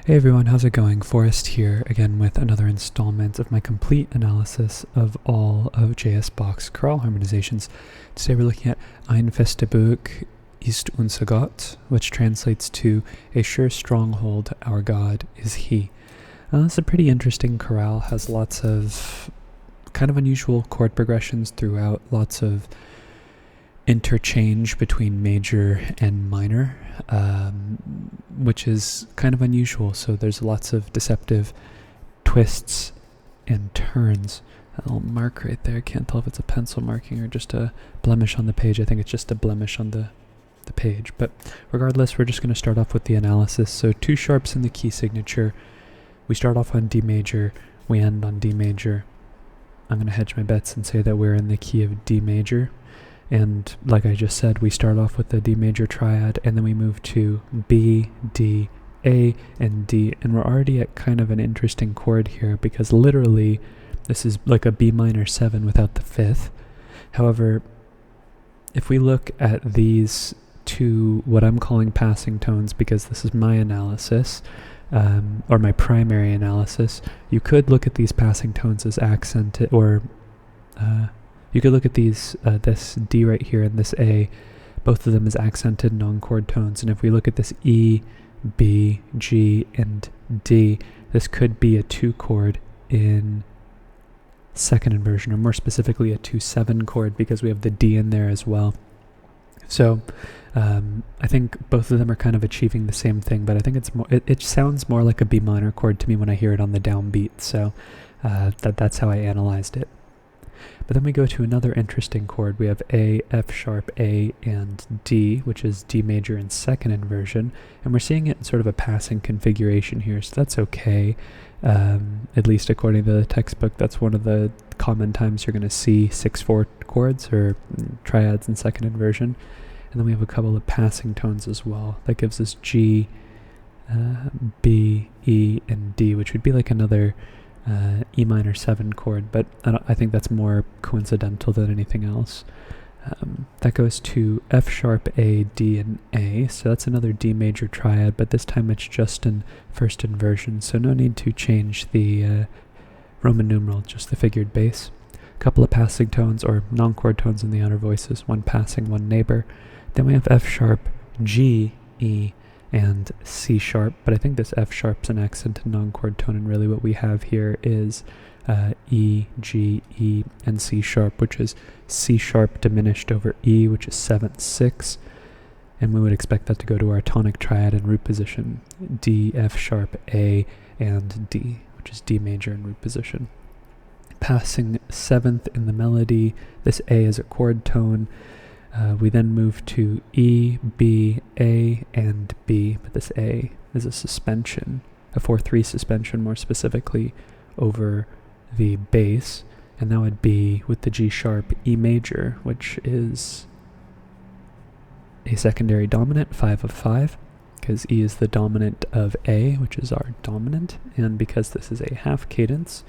Hey everyone, how's it going? Forrest here again with another installment of my complete analysis of all of J.S. Bach's chorale harmonizations. Today we're looking at Ein feste Burg ist unser Gott, which translates to a sure stronghold, our God is He. It's a pretty interesting chorale, has lots of kind of unusual chord progressions throughout, lots of interchange between major and minor, which is kind of unusual. So there's lots of deceptive twists and turns. A little mark right there. Can't tell if it's a pencil marking or just a blemish on the page. I think it's just a blemish on the page. But regardless, we're just going to start off with the analysis. So two sharps in the key signature. We start off on D major. We end on D major. I'm going to hedge my bets and say that we're in the key of D major. And like I just said, we start off with the D major triad, and then we move to B, D, A, and D. And we're already at kind of an interesting chord here, because literally this is like a B minor 7 without the fifth. However, if we look at these two, what I'm calling passing tones, because this is my analysis, or my primary analysis, you could look at these passing tones as accented, or you could look at these, this D right here and this A, both of them as accented non-chord tones. And if we look at this E, B, G, and D, this could be a 2 chord in second inversion, or more specifically a 2-7 chord, because we have the D in there as well. So I think both of them are kind of achieving the same thing, but I think it's more, it sounds more like a B minor chord to me when I hear it on the downbeat. So that's how I analyzed it. But then we go to another interesting chord. We have A, F sharp, A, and D, which is D major in second inversion. And we're seeing it in sort of a passing configuration here, so that's okay. At least according to the textbook, that's one of the common times you're going to see 6/4 chords or triads in second inversion. And then we have a couple of passing tones as well. That gives us G, B, E, and D, which would be like another E minor 7 chord, but I think that's more coincidental than anything else. That goes to F sharp, A, D, and A, so that's another D major triad, but this time it's just in first inversion, so no need to change the Roman numeral, just the figured bass. A couple of passing tones, or non-chord tones in the outer voices, one passing, one neighbor. Then we have F sharp, G, E, and C sharp, but I think this F sharp's an accented non-chord tone, and really what we have here is E, G, E, and C sharp, which is C sharp diminished over E, which is 7/6, and we would expect that to go to our tonic triad in root position, D, F sharp, A, and D, which is D major in root position. Passing 7th in the melody, this A is a chord tone. We then move to E, B, A, and B, but this A is a suspension, a 4/3 suspension more specifically, over the bass, and that would be with the G sharp, E major, which is a secondary dominant, 5 of 5, because E is the dominant of A, which is our dominant, and because this is a half cadence,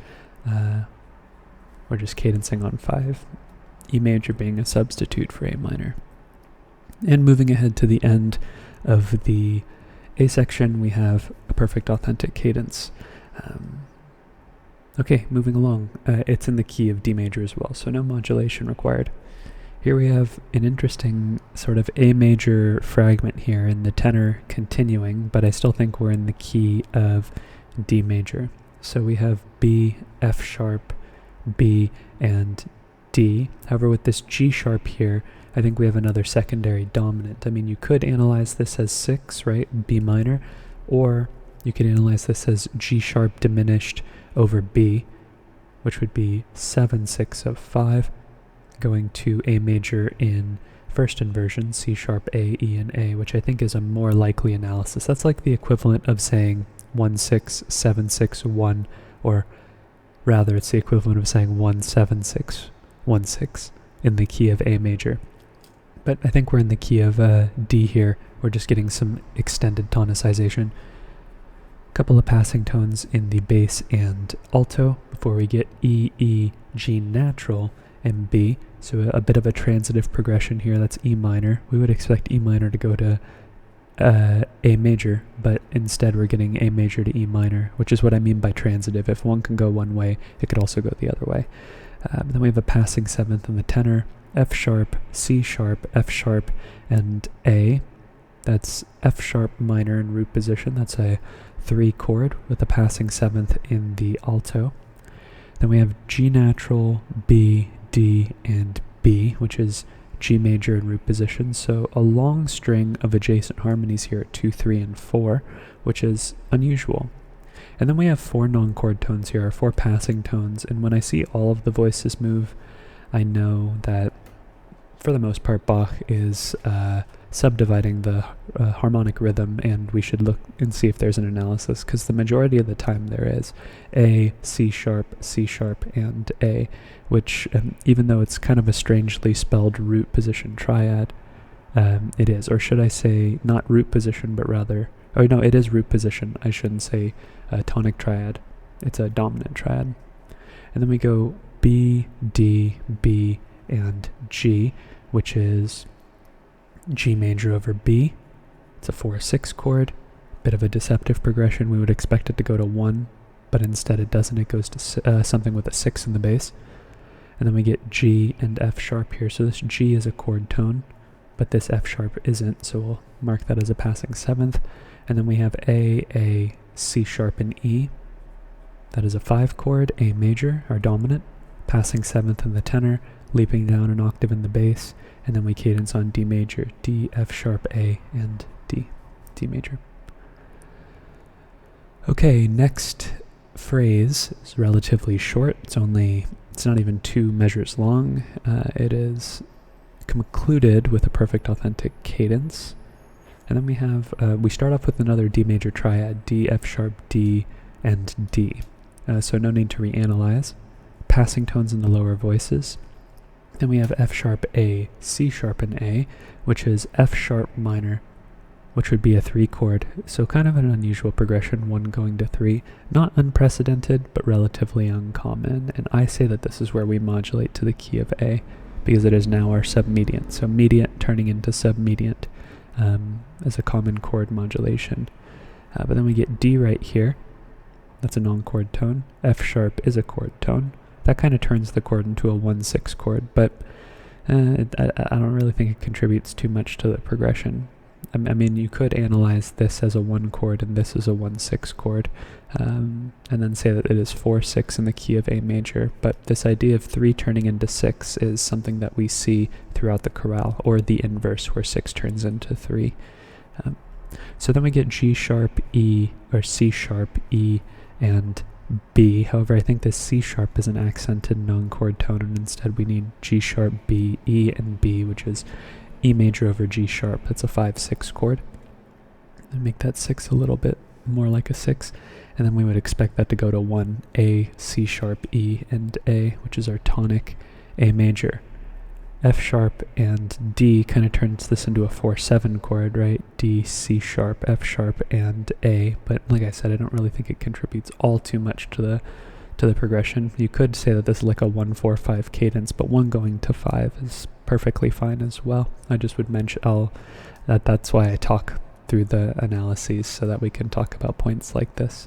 we're just cadencing on 5. E major being a substitute for A minor. And moving ahead to the end of the A section, we have a perfect authentic cadence. Okay, moving along. It's in the key of D major as well, so no modulation required. Here we have an interesting sort of A major fragment here in the tenor continuing, but I still think we're in the key of D major. So we have B, F sharp, B, and D. However, with this G sharp here, I think we have another secondary dominant. I mean, you could analyze this as 6, right, B minor, or you could analyze this as G sharp diminished over B, which would be 7/6 of 5, going to A major in first inversion, C sharp, A, E, and A, which I think is a more likely analysis. That's like the equivalent of saying 1/6, 7/6, 1, or rather, it's the equivalent of saying 1/7/6, 1/6 in the key of A major. But I think we're in the key of D here. We're just getting some extended tonicization. A couple of passing tones in the bass and alto before we get E, E, G natural, and B. So a bit of a transitive progression here. That's E minor. We would expect E minor to go to A major, but instead we're getting A major to E minor, which is what I mean by transitive. If one can go one way, it could also go the other way. Then we have a passing seventh in the tenor, F sharp, C sharp, F sharp, and A. That's F sharp minor in root position. That's a 3 chord with a passing seventh in the alto. Then we have G natural, B, D, and B, which is G major in root position. So a long string of adjacent harmonies here at 2, 3, and 4, which is unusual. And then we have 4 non-chord tones here, 4 passing tones, and when I see all of the voices move, I know that for the most part Bach is subdividing the harmonic rhythm, and we should look and see if there's an analysis, because the majority of the time there is A, C sharp, and A, which even though it's kind of a strangely spelled root position triad, it is, or should I say not root position, but rather, oh no, it is root position. I shouldn't say tonic triad. It's a dominant triad. And then we go B, D, B, and G, which is G major over B. It's a 4-6 chord, bit of a deceptive progression. We would expect it to go to 1, but instead it doesn't. It goes to something with a 6 in the bass. And then we get G and F sharp here. So this G is a chord tone, but this F sharp isn't, so we'll mark that as a passing seventh. And then we have A, C sharp, and E. That is a 5 chord, A major, our dominant, passing seventh in the tenor, leaping down an octave in the bass, and then we cadence on D major, D, F sharp, A, and D, D major. Okay, next phrase is relatively short. It's not even 2 measures long. It is concluded with a perfect authentic cadence. And then we have, we start off with another D major triad, D, F sharp, D, and D. So no need to reanalyze. Passing tones in the lower voices. Then we have F sharp, A, C sharp, and A, which is F sharp minor, which would be a 3 chord. So kind of an unusual progression, 1 going to 3. Not unprecedented, but relatively uncommon. And I say that this is where we modulate to the key of A, because it is now our submediant. So mediant turning into submediant as a common chord modulation. But then we get D right here. That's a non-chord tone. F sharp is a chord tone. That kind of turns the chord into a 1-6 chord, but I don't really think it contributes too much to the progression. I mean, you could analyze this as a 1 chord and this as a 1-6 chord, and then say that it is 4-6 in the key of A major, but this idea of 3 turning into 6 is something that we see throughout the chorale, or the inverse, where 6 turns into 3. So then we get G sharp, E, or C sharp, E, and B. However, I think this C sharp is an accented non-chord tone, and instead we need G sharp, B, E, and B, which is E major over G sharp. That's a 5-6 chord. And make that 6 a little bit more like a 6, and then we would expect that to go to 1, A, C sharp, E, and A, which is our tonic A major. F sharp and D kind of turns this into a 4-7 chord, right? D, C sharp, F sharp, and A. But like I said, I don't really think it contributes all too much to the progression. You could say that this is like a 1-4-5 cadence, but 1 going to 5 is perfectly fine as well. I just would mention that's why I talk through the analyses, so that we can talk about points like this.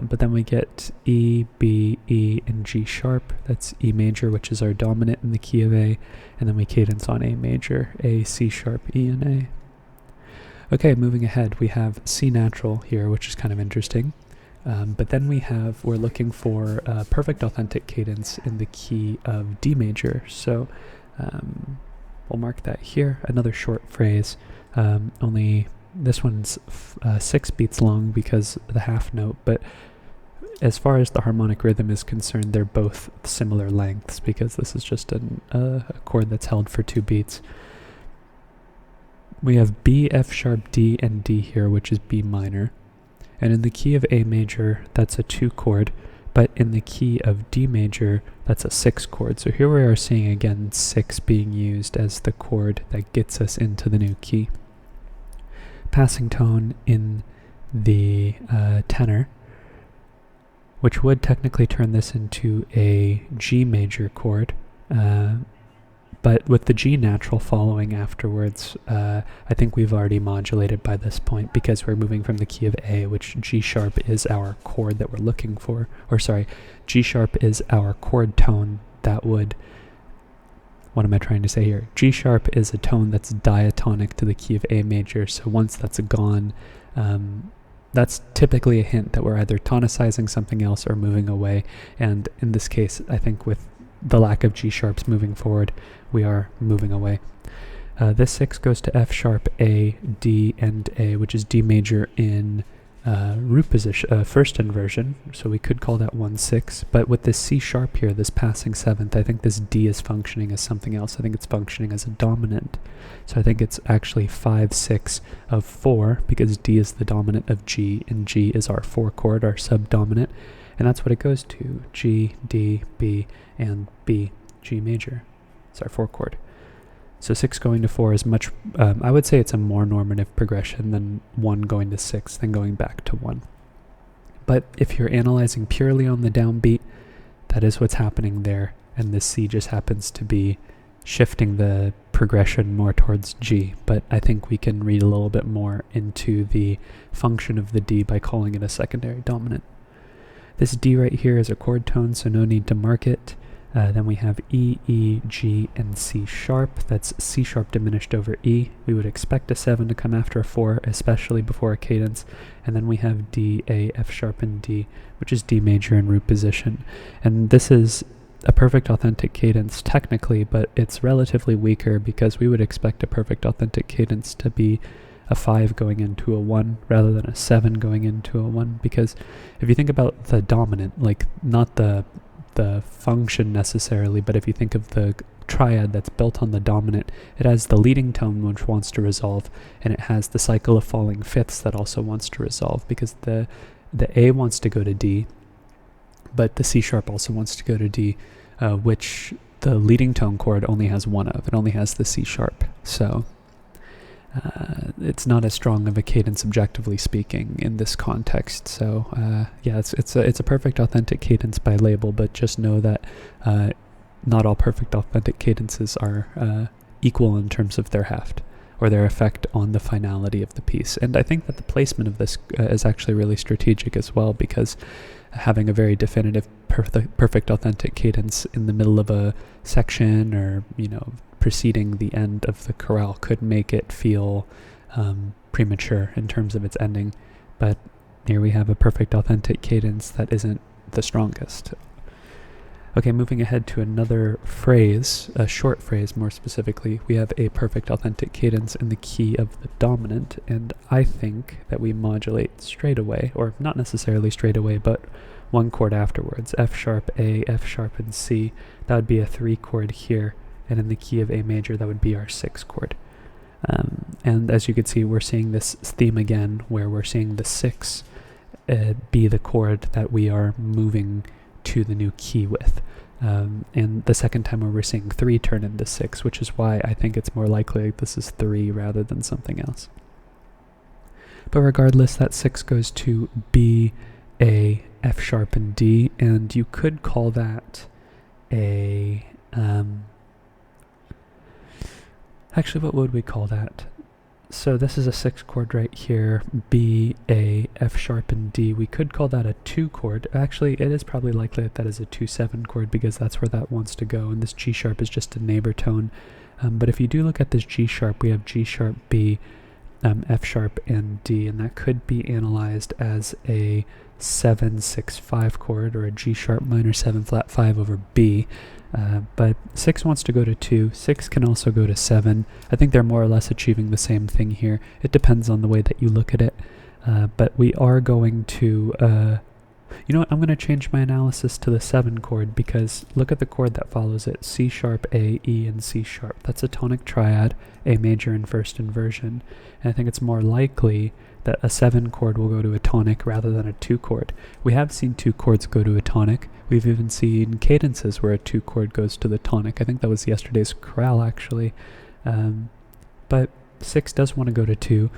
But then we get E, B, E, and G sharp. That's E major, which is our dominant in the key of A. And then we cadence on A major, A, C sharp, E, and A. Okay, moving ahead, we have C natural here, which is kind of interesting. But then we're looking for a perfect authentic cadence in the key of D major. So we'll mark that here. Another short phrase, only this one's 6 beats long because of the half note, but as far as the harmonic rhythm is concerned, they're both similar lengths, because this is just a chord that's held for 2 beats. We have B, F sharp, D, and D here, which is B minor. And in the key of A major, that's a 2 chord, but in the key of D major, that's a 6 chord. So here we are seeing again 6 being used as the chord that gets us into the new key. Passing tone in the tenor, which would technically turn this into a G major chord, But with the G natural following afterwards, I think we've already modulated by this point because we're moving from the key of A, which G sharp is our chord that we're looking for. Or sorry, G sharp is our chord tone that would... What am I trying to say here? G sharp is a tone that's diatonic to the key of A major, so once that's gone, that's typically a hint that we're either tonicizing something else or moving away, and in this case, I think with the lack of G sharps moving forward, we are moving away. This 6 goes to F sharp, A, D, and A, which is D major in root position, first inversion, so we could call that 1-6, but with this C sharp here, this passing 7th, I think this D is functioning as something else. I think it's functioning as a dominant. So I think it's actually 5-6 of 4, because D is the dominant of G, and G is our 4 chord, our subdominant, and that's what it goes to, G, D, B, and B, G major. It's our 4 chord. So 6 going to 4 is much, I would say it's a more normative progression than 1 going to 6, then going back to 1. But if you're analyzing purely on the downbeat, that is what's happening there, and this C just happens to be shifting the progression more towards G. But I think we can read a little bit more into the function of the D by calling it a secondary dominant. This D right here is a chord tone, so no need to mark it. Then we have E, E, G, and C sharp. That's C sharp diminished over E. We would expect a 7 to come after a 4, especially before a cadence. And then we have D, A, F sharp, and D, which is D major in root position. And this is a perfect authentic cadence technically, but it's relatively weaker because we would expect a perfect authentic cadence to be a 5 going into a 1 rather than a 7 going into a 1. Because if you think about the dominant, like not the function necessarily, but if you think of the triad that's built on the dominant, it has the leading tone which wants to resolve, and it has the cycle of falling fifths that also wants to resolve, because the A wants to go to D, but the C sharp also wants to go to D, which the leading tone chord only has one of. It only has the C sharp, so it's not as strong of a cadence objectively speaking in this context. So yeah, it's a perfect authentic cadence by label, but just know that not all perfect authentic cadences are equal in terms of their heft or their effect on the finality of the piece. And I think that the placement of this is actually really strategic as well, because having a very definitive perfect authentic cadence in the middle of a section, or preceding the end of the chorale, could make it feel premature in terms of its ending. But here we have a perfect authentic cadence that isn't the strongest. Okay, moving ahead to another phrase, a short phrase more specifically, we have a perfect authentic cadence in the key of the dominant, and I think that we modulate straight away, or not necessarily straight away, but one chord afterwards, F sharp, A, F sharp, and C. That would be a 3 chord here, and in the key of A major, that would be our 6 chord. And as you can see, we're seeing this theme again, where we're seeing the 6 be the chord that we are moving to the new key with. And the second time where we're seeing 3 turn into 6, which is why I think it's more likely this is 3 rather than something else. But regardless, that 6 goes to B, A, F sharp, and D, and you could call that a... actually, what would we call that? So this is a 6 chord right here, B, A, F sharp, and D. We could call that a 2 chord. Actually, it is probably likely that that is a 2-7 chord, because that's where that wants to go, and this G sharp is just a neighbor tone. But if you do look at this G sharp, we have G sharp, B, F sharp, and D, and that could be analyzed as a 7-6-5 chord, or a G sharp minor 7 flat 5 over B. But 6 wants to go to 2, 6 can also go to 7. I think they're more or less achieving the same thing here. It depends on the way that you look at it. But we are going to, you know what, I'm going to change my analysis to the 7 chord, because look at the chord that follows it, C sharp, A, E, and C sharp. That's a tonic triad, A major in first inversion. And I think it's more likely that a 7 chord will go to a tonic rather than a 2 chord. We have seen 2 chords go to a tonic. We've even seen cadences where a 2 chord goes to the tonic. I think that was yesterday's chorale, actually. But 6 does want to go to 2.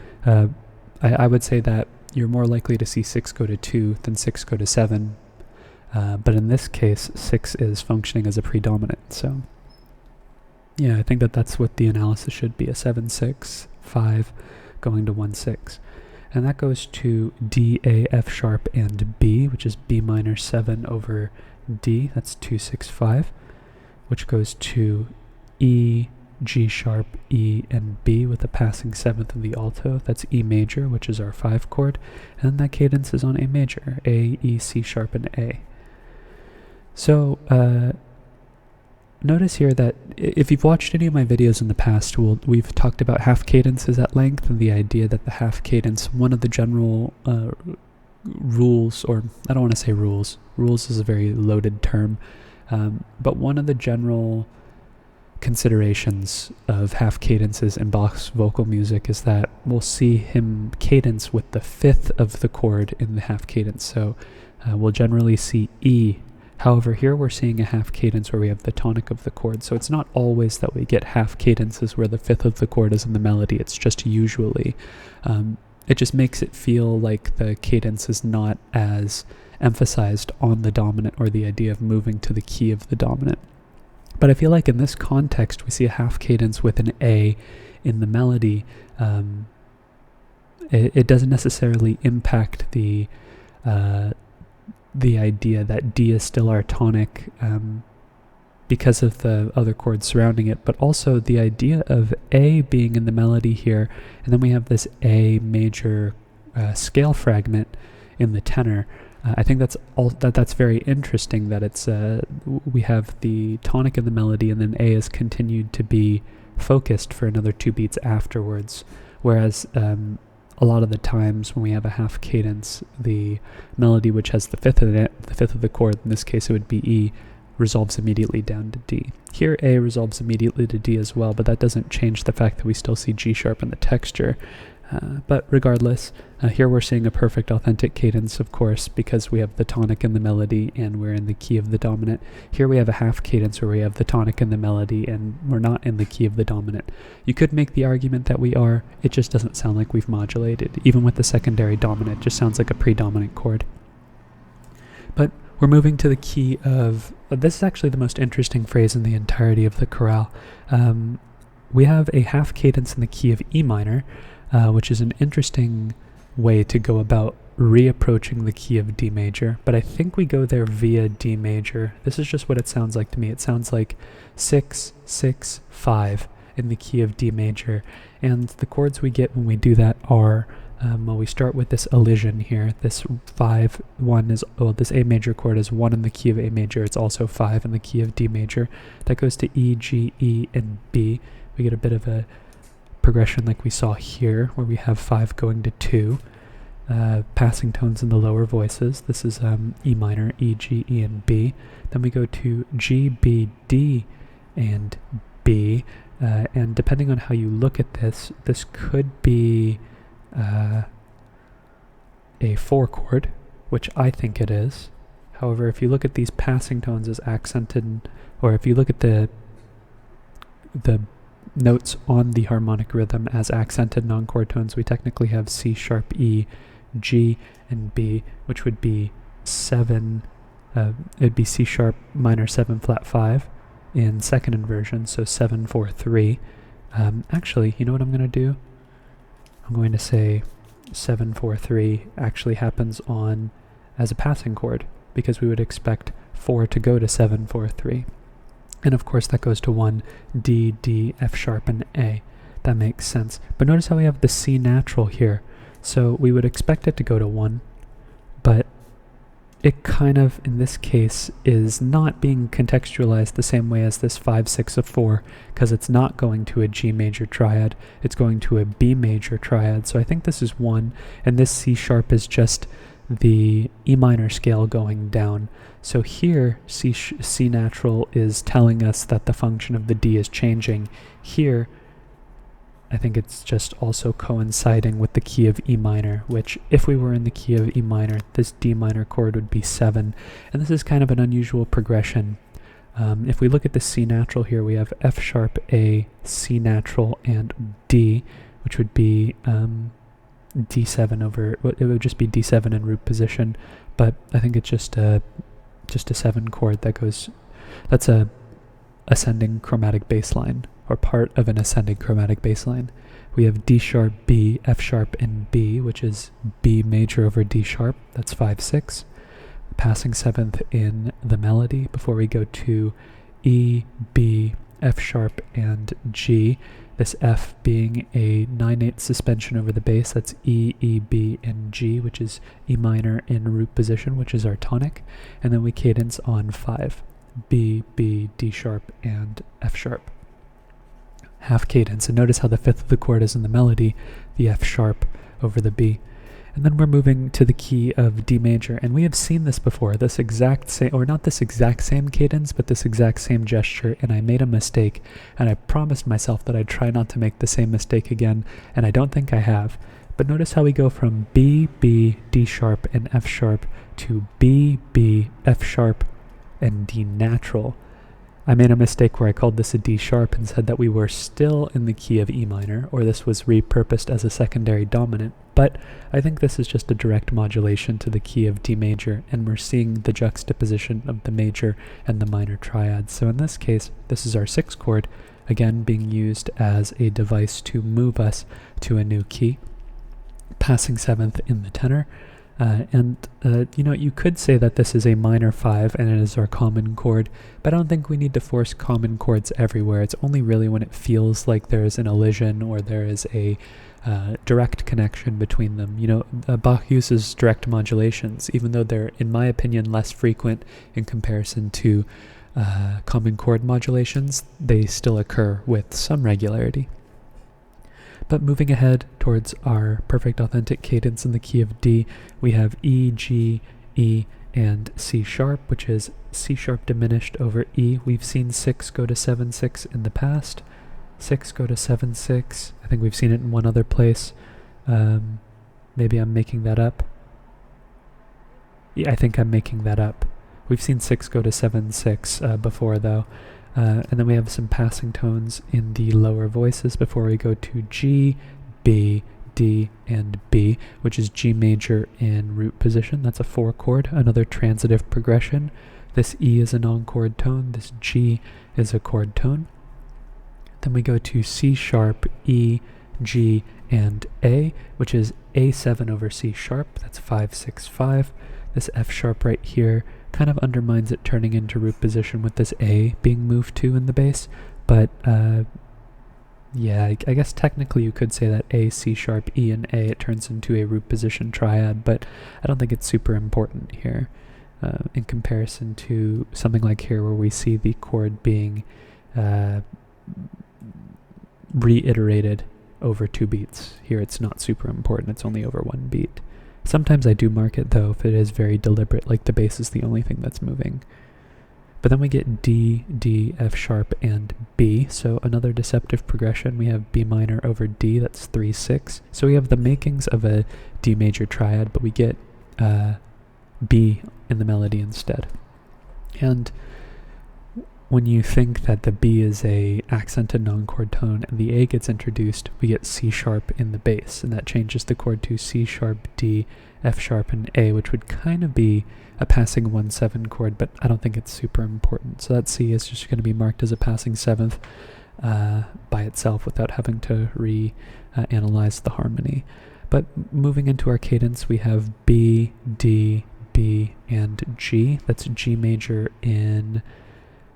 I would say that you're more likely to see 6 go to 2 than 6 go to 7. But in this case, 6 is functioning as a predominant. So Yeah, I think that's what the analysis should be, a 7-6, 5 going to 1-6. And that goes to D, A, F sharp, and B, which is B minor 7 over D, that's 2-6-5, which goes to E, G sharp, E, and B with a passing 7th of the alto, that's E major, which is our 5 chord, and that cadence is on A major, A, E, C sharp, and A. So, notice here that if you've watched any of my videos in the past, we've talked about half cadences at length and the idea that the half cadence, one of the general rules, or I don't want to say rules is a very loaded term, but one of the general considerations of half cadences in Bach's vocal music is that we'll see him cadence with the 5th of the chord in the half cadence. So we'll generally see E. However, here we're seeing a half cadence where we have the tonic of the chord, so it's not always that we get half cadences where the 5th of the chord is in the melody, it's just usually. It just makes it feel like the cadence is not as emphasized on the dominant, or the idea of moving to the key of the dominant. But I feel like in this context, we see a half cadence with an A in the melody. It doesn't necessarily impact the idea that D is still our tonic because of the other chords surrounding it, but also the idea of A being in the melody here, and then we have this A major scale fragment in the tenor. I think that's very interesting that it's we have the tonic in the melody, and then A is continued to be focused for another 2 beats afterwards, whereas a lot of the times when we have a half cadence, the melody, which has the 5th in it, the 5th of the chord, in this case it would be E, resolves immediately down to D. Here A resolves immediately to D as well, but that doesn't change the fact that we still see G sharp in the texture. But regardless, here we're seeing a perfect authentic cadence, of course, because we have the tonic in the melody and we're in the key of the dominant. Here we have a half cadence where we have the tonic in the melody and we're not in the key of the dominant. You could make the argument that we are, it just doesn't sound like we've modulated. Even with the secondary dominant, it just sounds like a predominant chord. But we're moving to the key of, this is actually the most interesting phrase in the entirety of the chorale. We have a half cadence in the key of E minor, which is an interesting way to go about reapproaching the key of D major, but I think we go there via D major. This is just what it sounds like to me. It sounds like 6, 6, 5 in the key of D major, and the chords we get when we do that are, well, we start with this elision here. This 5, 1 is, well, this A major chord is 1 in the key of A major. It's also 5 in the key of D major. That goes to E, G, E, and B. We get a bit of a progression like we saw here, where we have 5 going to 2, passing tones in the lower voices. This is E minor, E, G, E, and B. Then we go to G, B, D, and B, and depending on how you look at this, this could be a 4 chord, which I think it is. However, if you look at these passing tones as accented, or if you look at the notes on the harmonic rhythm as accented non-chord tones, we technically have C sharp, E, G, and B, which would be 7, it'd be C sharp minor 7 flat 5 in second inversion, so 7, 4, 3. Actually, you know what I'm going to do? I'm going to say 7, 4, 3 actually happens on as a passing chord, because we would expect 4 to go to 7, 4, 3. And of course that goes to 1, D, D, F sharp, and A. That makes sense. But notice how we have the C natural here. So we would expect it to go to 1, but it kind of, in this case, is not being contextualized the same way as this 5, 6 of 4, because it's not going to a G major triad, it's going to a B major triad. So I think this is 1, and this C sharp is just the E minor scale going down. So here, C natural is telling us that the function of the D is changing. Here, I think it's just also coinciding with the key of E minor, which if we were in the key of E minor, this D minor chord would be 7. And this is kind of an unusual progression. If we look at the C natural here, we have F sharp, A, C natural, and D, which would be D7 over, it would just be D7 in root position, but I think it's just a 7 chord that goes, that's a ascending chromatic bass line, or part of an ascending chromatic bass line. We have D sharp, B, F sharp, and B, which is B major over D sharp. That's 5/6. Passing seventh in the melody before we go to E, B, F sharp, and G. This F being a 9/8 suspension over the bass. That's E, E, B, and G, which is E minor in root position, which is our tonic. And then we cadence on 5. B, B, D sharp, and F sharp. Half cadence, and notice how the fifth of the chord is in the melody, the F sharp over the B. And then we're moving to the key of D major, and we have seen this before, this exact same, or not this exact same cadence, but this exact same gesture, and I made a mistake, and I promised myself that I'd try not to make the same mistake again, and I don't think I have. But notice how we go from B, B, D sharp, and F sharp to B, B, F sharp, and D natural. I made a mistake where I called this a D sharp and said that we were still in the key of E minor, or this was repurposed as a secondary dominant, but I think this is just a direct modulation to the key of D major, and we're seeing the juxtaposition of the major and the minor triads. So in this case, this is our 6th chord, again being used as a device to move us to a new key, passing 7th in the tenor. You could say that this is a minor 5 and it is our common chord, but I don't think we need to force common chords everywhere. It's only really when it feels like there is an elision or there is a direct connection between them. Bach uses direct modulations, even though they're, in my opinion, less frequent in comparison to common chord modulations. They still occur with some regularity. But moving ahead towards our perfect authentic cadence in the key of D, we have E, G, E, and C sharp, which is C sharp diminished over E. We've seen 6 go to 7/6 in the past. 6 go to 7/6. I think we've seen it in one other place. Maybe I'm making that up. Yeah, I think I'm making that up. We've seen 6 go to 7/6 before, though. And then we have some passing tones in the lower voices before we go to G, B, D, and B, which is G major in root position. That's a 4 chord, another transitive progression. This E is a non-chord tone. This G is a chord tone. Then we go to C sharp, E, G, and A, which is A7 over C sharp. That's 5/6/5. This F sharp right here kind of undermines it turning into root position with this A being moved to in the bass, but I guess technically you could say that A, C sharp, E, and A, it turns into a root position triad, but I don't think it's super important here in comparison to something like here where we see the chord being reiterated over 2 beats. Here it's not super important, it's only over 1 beat. Sometimes I do mark it, though, if it is very deliberate, like the bass is the only thing that's moving. But then we get D, D, F sharp, and B, so another deceptive progression. We have B minor over D, that's 3/6. So we have the makings of a D major triad, but we get B in the melody instead. And when you think that the B is a accented non-chord tone and the A gets introduced, we get C sharp in the bass, and that changes the chord to C sharp, D, F sharp, and A, which would kind of be a passing 1/7 chord, but I don't think it's super important. So that C is just going to be marked as a passing 7th by itself without having to analyze the harmony. But moving into our cadence, we have B, D, B, and G. That's G major in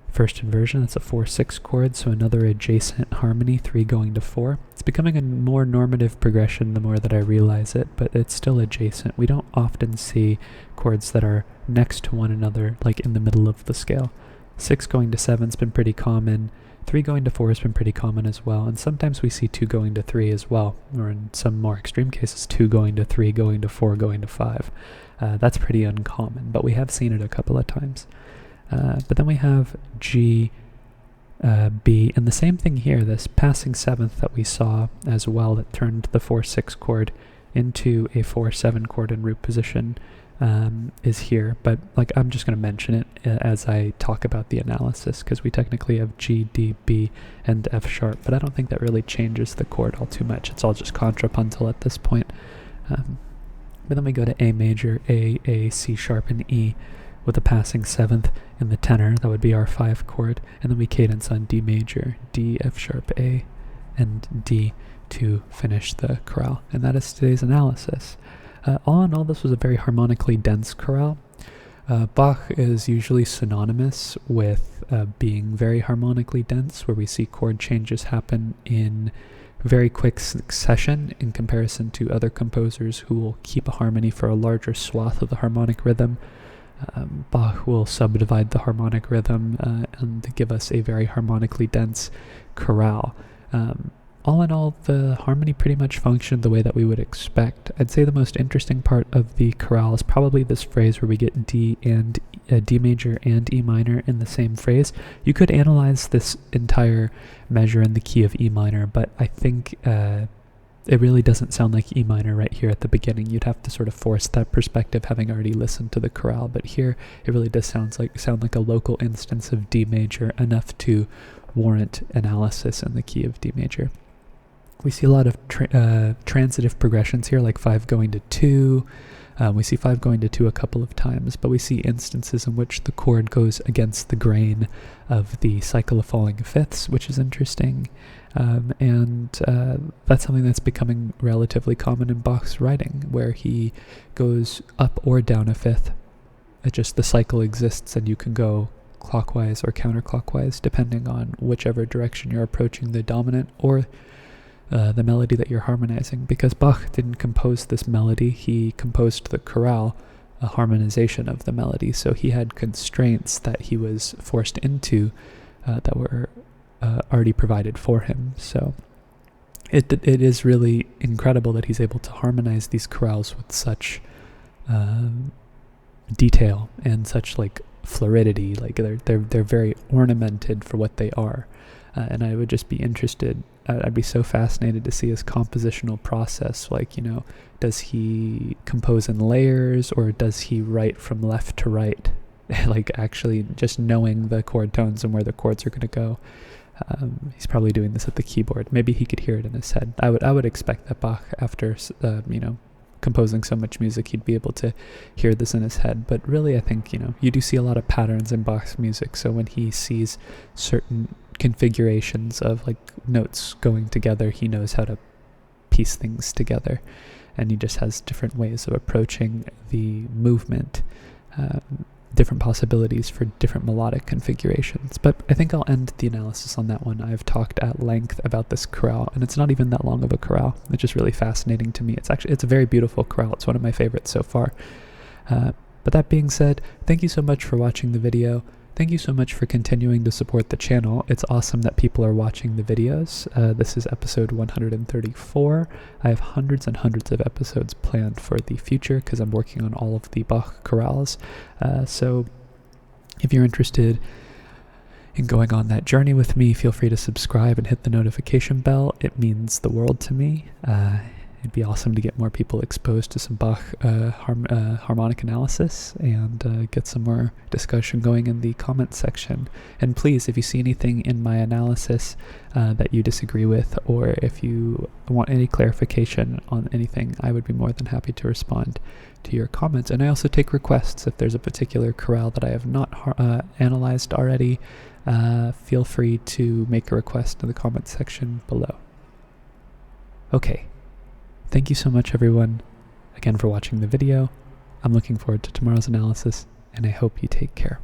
first inversion. That's a 4/6 chord, so another adjacent harmony, 3 going to 4. It's becoming a more normative progression the more that I realize it, but it's still adjacent. We don't often see chords that are next to one another, like in the middle of the scale. 6 going to 7's been pretty common. 3 going to 4 has been pretty common as well, and sometimes we see 2 going to 3 as well, or in some more extreme cases, 2 going to 3, going to 4, going to 5. That's pretty uncommon, but we have seen it a couple of times. But then we have G, B, and the same thing here, this passing 7th that we saw as well that turned the 4/6 chord into a 4/7 chord in root position is here. But I'm just going to mention it as I talk about the analysis, because we technically have G, D, B, and F sharp, but I don't think that really changes the chord all too much. It's all just contrapuntal at this point. But then we go to A major, A, C sharp, and E, with a passing 7th in the tenor. That would be our 5 chord. And then we cadence on D major, D, F sharp, A, and D to finish the chorale. And that is today's analysis. All in all, this was a very harmonically dense chorale. Bach is usually synonymous with being very harmonically dense, where we see chord changes happen in very quick succession in comparison to other composers who will keep a harmony for a larger swath of the harmonic rhythm. Bach will subdivide the harmonic rhythm and give us a very harmonically dense chorale. All in all, the harmony pretty much functioned the way that we would expect. I'd say the most interesting part of the chorale is probably this phrase where we get D major and E minor in the same phrase. You could analyze this entire measure in the key of E minor, but I think it really doesn't sound like E minor right here at the beginning. You'd have to sort of force that perspective, having already listened to the chorale. But here, it really does sound like a local instance of D major, enough to warrant analysis in the key of D major. We see a lot of transitive progressions here, like 5 going to 2. We see 5 going to 2 a couple of times, but we see instances in which the chord goes against the grain of the cycle of falling fifths, which is interesting. And that's something that's becoming relatively common in Bach's writing, where he goes up or down a fifth. The cycle exists, and you can go clockwise or counterclockwise, depending on whichever direction you're approaching the dominant or the melody that you're harmonizing. Because Bach didn't compose this melody, he composed the chorale, a harmonization of the melody, so he had constraints that he was forced into that were already provided for him. So it is really incredible that he's able to harmonize these chorales with such detail and such like fluidity. Like they're very ornamented for what they are. And I would just be interested, I'd be so fascinated to see his compositional process. Like, does he compose in layers, or does he write from left to right? Like actually just knowing the chord tones and where the chords are going to go. He's probably doing this at the keyboard. Maybe he could hear it in his head. I would expect that Bach, after composing so much music, he'd be able to hear this in his head. But really, I think you do see a lot of patterns in Bach's music. So when he sees certain configurations of like notes going together, he knows how to piece things together, and he just has different ways of approaching the movement, different possibilities for different melodic configurations. But I think I'll end the analysis on that one. I've talked at length about this chorale, and it's not even that long of a chorale. It's just really fascinating to me. It's a very beautiful chorale. It's one of my favorites so far. But that being said, thank you so much for watching the video. Thank you so much for continuing to support the channel. It's awesome that people are watching the videos. This is episode 134. I have hundreds and hundreds of episodes planned for the future because I'm working on all of the Bach chorales. So if you're interested in going on that journey with me, feel free to subscribe and hit the notification bell. It means the world to me. It'd be awesome to get more people exposed to some Bach harmonic analysis and get some more discussion going in the comment section. And please, if you see anything in my analysis that you disagree with, or if you want any clarification on anything, I would be more than happy to respond to your comments. And I also take requests. If there's a particular chorale that I have not analyzed already, feel free to make a request in the comment section below. Okay. Thank you so much, everyone, again for watching the video. I'm looking forward to tomorrow's analysis, and I hope you take care.